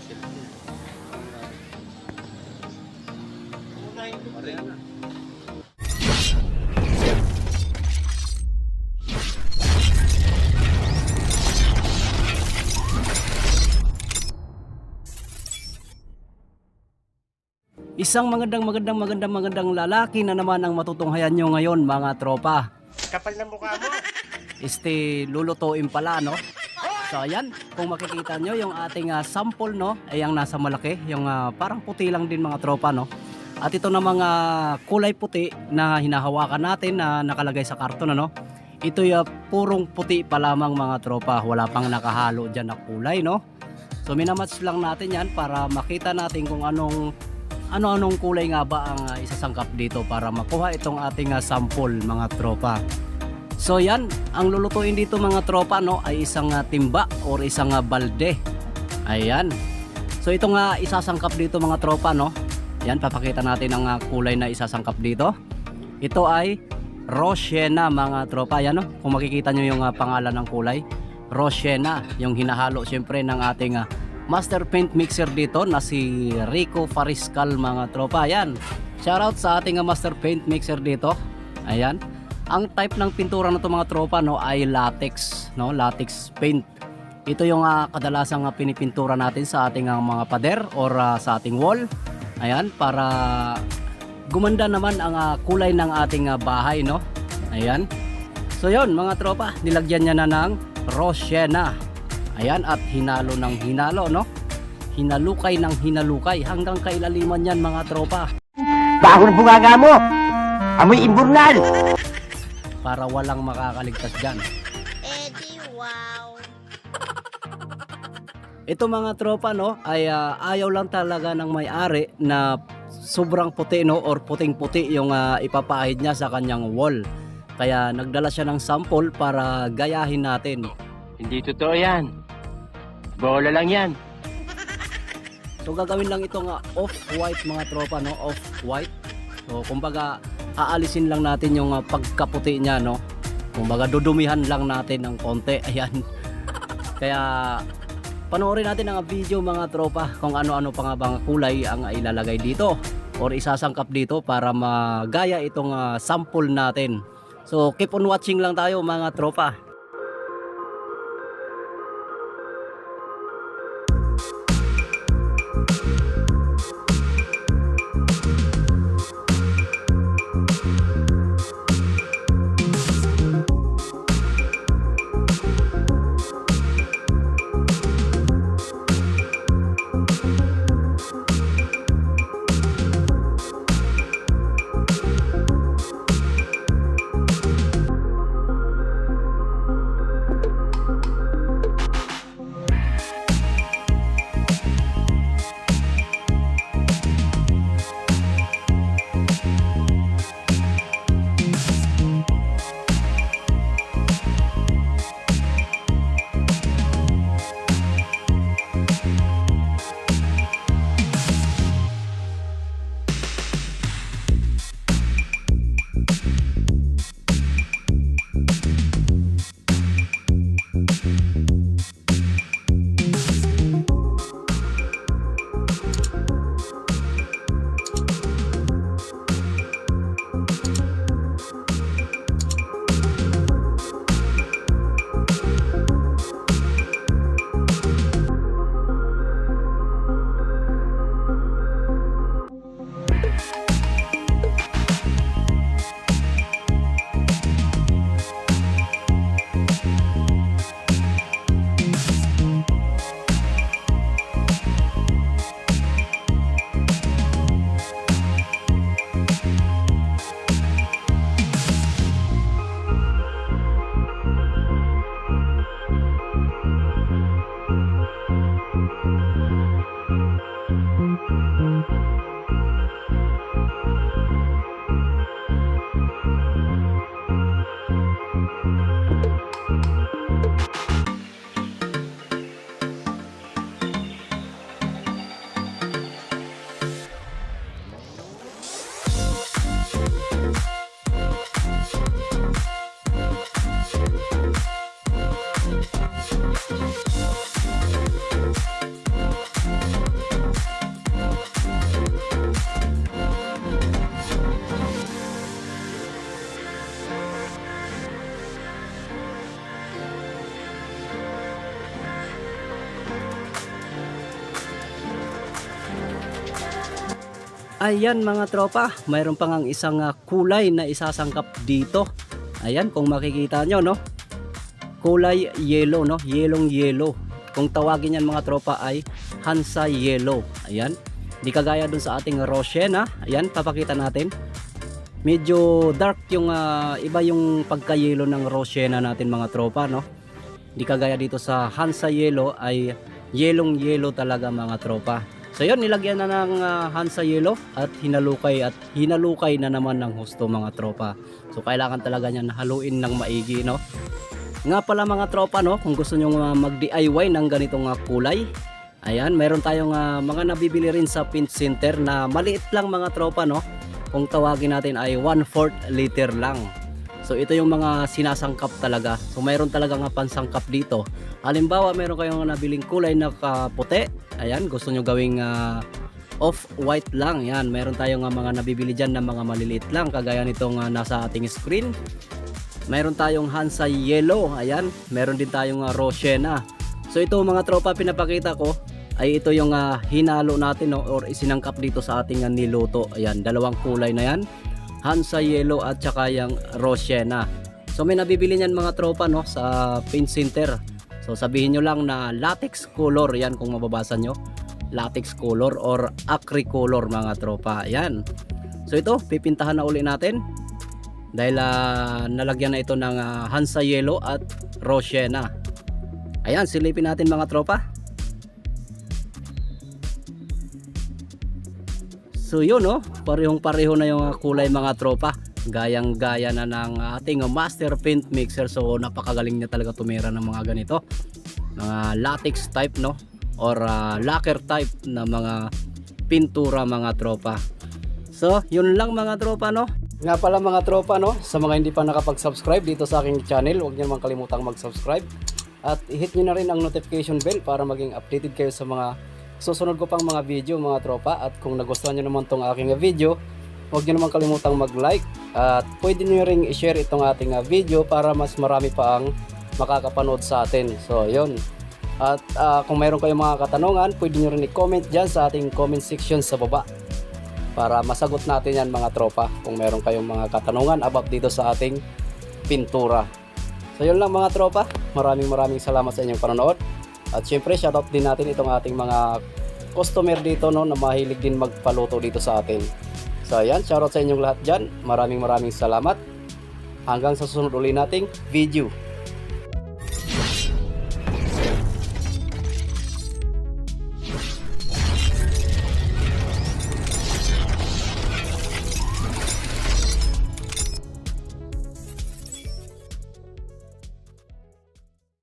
cellphone. Mariana. Isang magandang lalaki na naman ang matutunghayan nyo ngayon mga tropa. Kapal na mukha mo. Lulutuin pala no. So ayan, kung makikita nyo yung ating sample no, ay ang nasa malaki, yung parang puti lang din mga tropa no. At ito na mga kulay puti na hinahawakan natin na nakalagay sa karton ano. Ito yung purong puti pa lamang mga tropa, wala pang nakahalo dyan na kulay no. So minamatch lang natin yan para makita natin kung ano-anong kulay nga ba ang isasangkap dito para makuha itong ating sample mga tropa. So yan, ang lulutuin dito mga tropa no ay isang timba or isang balde. Ayan. So ito nga isasangkap dito mga tropa no. Yan, papakita natin ang kulay na isasangkap dito. Ito ay Rosena mga tropa. Yan no, kung makikita nyo yung pangalan ng kulay, Rosena, yung hinahalo syempre ng ating master paint mixer dito na si Rico Fariscal mga tropa. Ayan, shoutout sa ating master paint mixer dito. Ayan, ang type ng pintura na to mga tropa no ay latex no, latex paint. Ito yung kadalasang pinipintura natin sa ating mga pader or sa ating wall. Ayan, para gumanda naman ang kulay ng ating bahay no. Ayan, so yun mga tropa, nilagyan niya na ng Rosena. Ayan, at hinalo ng hinalo no, hinalukay ng hinalukay hanggang kailaliman yan mga tropa. Baho ng bungaga mo. Amoy imburnal. Para walang makakaligtas dyan. Eddie, wow. Ito mga tropa no ay ayaw lang talaga ng may-ari na sobrang puti no or puting-puti yung ipapahid niya sa kanyang wall. Kaya nagdala siya ng sample para gayahin natin. Hindi totoo yan. Bola lang yan. So gagawin lang itong off-white mga tropa no, off-white. So kumbaga aalisin lang natin yung pagkaputi niya no. Kumbaga dudumihan lang natin ng konti. Ayan. Kaya panoorin natin ang video mga tropa kung ano-ano pa nga bang kulay ang ilalagay dito or isasangkap dito para magaya itong sample natin. So keep on watching lang tayo mga tropa. ayan mga tropa, mayroon pang ang isang kulay na isasangkap dito. Ayan, kung makikita nyo, no? Kulay yellow, no? Yellow. Kung tawagin yan mga tropa ay Hansa Yellow. Ayan, di kagaya dun sa ating Roshena. Ayan, papakita natin. Medyo dark yung iba yung pagka-yellow ng Roshena natin mga tropa, no? Di kagaya dito sa Hansa Yellow ay yellow talaga mga tropa. So yun, nilagyan na ng Hansa Yellow at hinalukay na naman ng husto mga tropa. So kailangan talaga niyan haluin ng maigi, no? Nga pala mga tropa, no, kung gusto nyo mag-DIY ng ganitong kulay, ayan, meron tayong mga nabibili rin sa paint center na maliit lang mga tropa, no? Kung tawagin natin ay 1/4 liter lang. So ito yung mga sinasangkap talaga. So mayroon talaga nga pansangkap dito. Halimbawa, meron kayong nabiling kulay na puti. Ayan, gusto nyo gawing off-white lang. Yan, meron tayong mga nabibili dyan na mga maliliit lang. Kagaya nitong nasa ating screen. Meron tayong Hansa Yellow. Ayan, meron din tayong Roshena. So ito mga tropa, pinapakita ko ay ito yung hinalo natin, no, or isinangkap dito sa ating niluto. Ayan, dalawang kulay na yan, Hansa Yellow at saka yung Roshena. So may nabibili niyan mga tropa, no, sa paint center. So sabihin nyo lang na latex color, yan kung mababasa nyo, latex color or acry color mga tropa. Ayan, so ito pipintahan na uli natin dahil nalagyan na ito ng Hansa Yellow at Roshena. Ayan, silipin natin mga tropa. So yun, no, parehong-pareho na yung kulay mga tropa. Gayang-gaya na ng ating master paint mixer. So napakagaling niya talaga tumira ng mga ganito. Mga latex type, no, or lacquer type na mga pintura mga tropa. So yun lang mga tropa, no. Nga pala mga tropa, no, sa mga hindi pa nakapag-subscribe dito sa aking channel, huwag niyo naman kalimutang mag-subscribe. At i-hit niyo na rin ang notification bell para maging updated kayo sa mga susunod ko pang mga video mga tropa. At kung nagustuhan nyo naman tong aking video, huwag nyo naman kalimutang mag-like. At pwede nyo rin i-share itong ating video para mas marami pa ang makakapanood sa atin. So yun. At kung mayroon kayong mga katanungan, pwede nyo rin i-comment dyan sa ating comment section sa baba para masagot natin yan mga tropa kung mayroon kayong mga katanungan about dito sa ating pintura. So yun lang mga tropa, maraming salamat sa inyong panonood. At syempre shoutout din natin itong ating mga customer dito, no, na mahilig din magpaluto dito sa atin. So ayan, shoutout sa inyong lahat dyan. Maraming salamat. Hanggang sa susunod uli nating video.